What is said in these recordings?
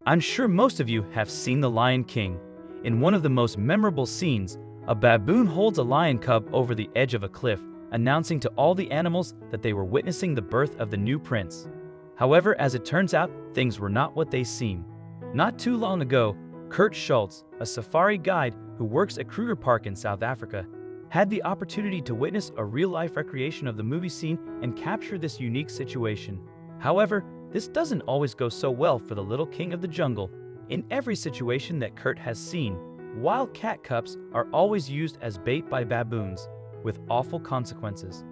I'm sure most of you have seen The Lion King. In one of the most memorable scenes, a baboon holds a lion cub over the edge of a cliff, announcing to all the animals that they were witnessing the birth of the new prince. However, as it turns out, things were not what they seem. Not too long ago, Kurt Schultz, a safari guide who works at Kruger Park in South Africa, had the opportunity to witness a real-life recreation of the movie scene and capture this unique situation. However, this doesn't always go so well for the little king of the jungle. In every situation that Kurt has seen, wild cat cubs are always used as bait by baboons, with awful consequences.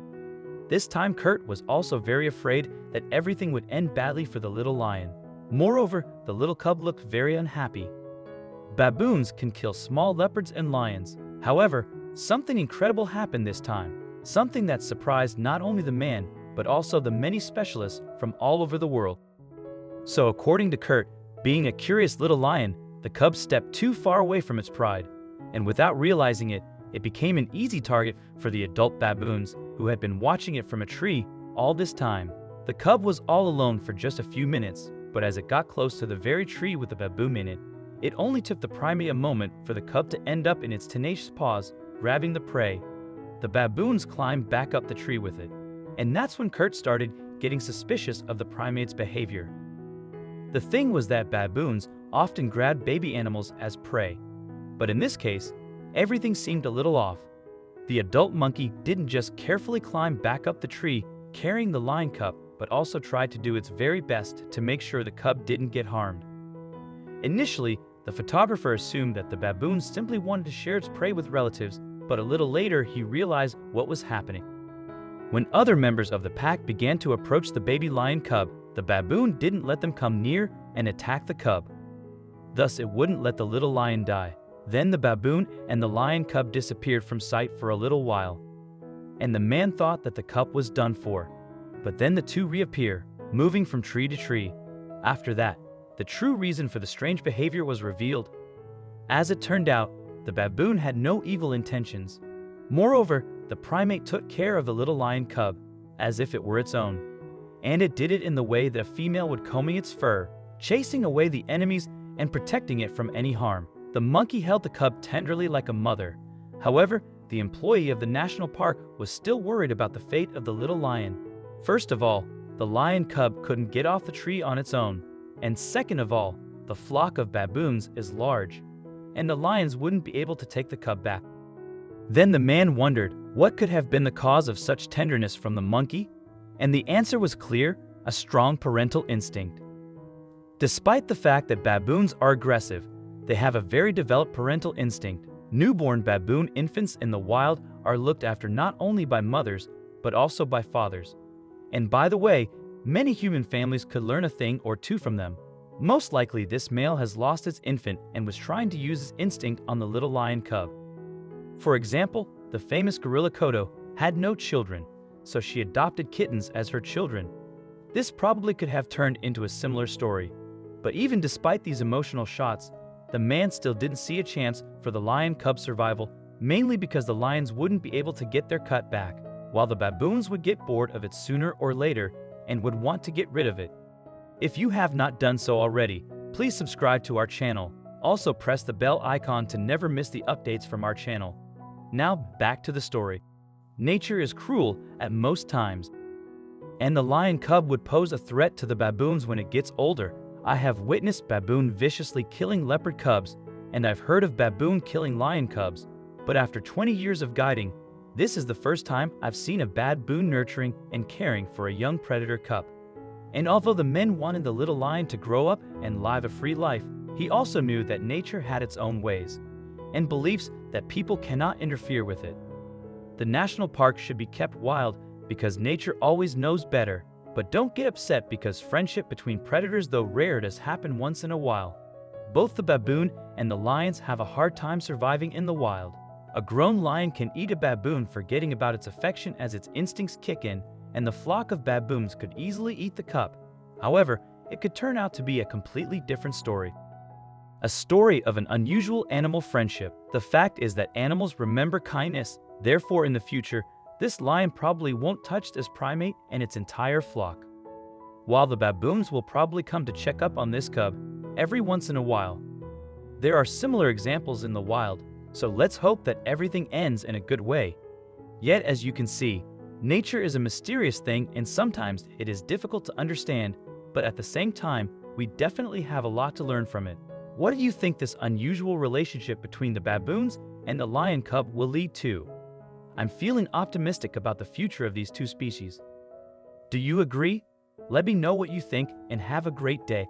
This time Kurt was also very afraid that everything would end badly for the little lion. Moreover, the little cub looked very unhappy. Baboons can kill small leopards and lions. However, something incredible happened this time, something that surprised not only the man, but also the many specialists from all over the world. So according to Kurt, being a curious little lion, the cub stepped too far away from its pride, and without realizing it, it became an easy target for the adult baboons who had been watching it from a tree all this time. The cub was all alone for just a few minutes, but as it got close to the very tree with the baboon in it, it only took the primate a moment for the cub to end up in its tenacious paws, grabbing the prey. The baboons climbed back up the tree with it, and that's when Kurt started getting suspicious of the primate's behavior. The thing was that baboons often grabbed baby animals as prey, but in this case, everything seemed a little off. The adult monkey didn't just carefully climb back up the tree carrying the lion cub, but also tried to do its very best to make sure the cub didn't get harmed. Initially, the photographer assumed that the baboon simply wanted to share its prey with relatives, but a little later he realized what was happening. When other members of the pack began to approach the baby lion cub, the baboon didn't let them come near and attack the cub. Thus, it wouldn't let the little lion die. Then the baboon and the lion cub disappeared from sight for a little while, and the man thought that the cub was done for. But then the two reappear, moving from tree to tree. After that, the true reason for the strange behavior was revealed. As it turned out, the baboon had no evil intentions. Moreover, the primate took care of the little lion cub, as if it were its own. And it did it in the way that a female would combing its fur, chasing away the enemies and protecting it from any harm. The monkey held the cub tenderly like a mother. However, the employee of the national park was still worried about the fate of the little lion. First of all, the lion cub couldn't get off the tree on its own. And second of all, the flock of baboons is large, and the lions wouldn't be able to take the cub back. Then the man wondered what could have been the cause of such tenderness from the monkey, and the answer was clear: a strong parental instinct. Despite the fact that baboons are aggressive, they have a very developed parental instinct. Newborn baboon infants in the wild are looked after not only by mothers, but also by fathers. And by the way, many human families could learn a thing or two from them. Most likely this male has lost its infant and was trying to use his instinct on the little lion cub. For example, the famous gorilla Kodo had no children, so she adopted kittens as her children. This probably could have turned into a similar story. But even despite these emotional shots, the man still didn't see a chance for the lion cub's survival, mainly because the lions wouldn't be able to get their cut back, while the baboons would get bored of it sooner or later and would want to get rid of it. If you have not done so already, please subscribe to our channel. Also press the bell icon to never miss the updates from our channel. Now back to the story. Nature is cruel at most times, and the lion cub would pose a threat to the baboons when it gets older. I have witnessed baboon viciously killing leopard cubs, and I've heard of baboon killing lion cubs, but after 20 years of guiding, this is the first time I've seen a baboon nurturing and caring for a young predator cub. And although the men wanted the little lion to grow up and live a free life, he also knew that nature had its own ways and beliefs that people cannot interfere with it. The national park should be kept wild because nature always knows better, but don't get upset because friendship between predators, though rare, does happen once in a while. Both the baboon and the lions have a hard time surviving in the wild. A grown lion can eat a baboon, forgetting about its affection as its instincts kick in, and the flock of baboons could easily eat the cub. However, it could turn out to be a completely different story. A story of an unusual animal friendship. The fact is that animals remember kindness, therefore in the future, this lion probably won't touch this primate and its entire flock. While the baboons will probably come to check up on this cub, every once in a while. There are similar examples in the wild, so let's hope that everything ends in a good way. Yet, as you can see, nature is a mysterious thing and sometimes it is difficult to understand, but at the same time, we definitely have a lot to learn from it. What do you think this unusual relationship between the baboons and the lion cub will lead to? I'm feeling optimistic about the future of these two species. Do you agree? Let me know what you think and have a great day.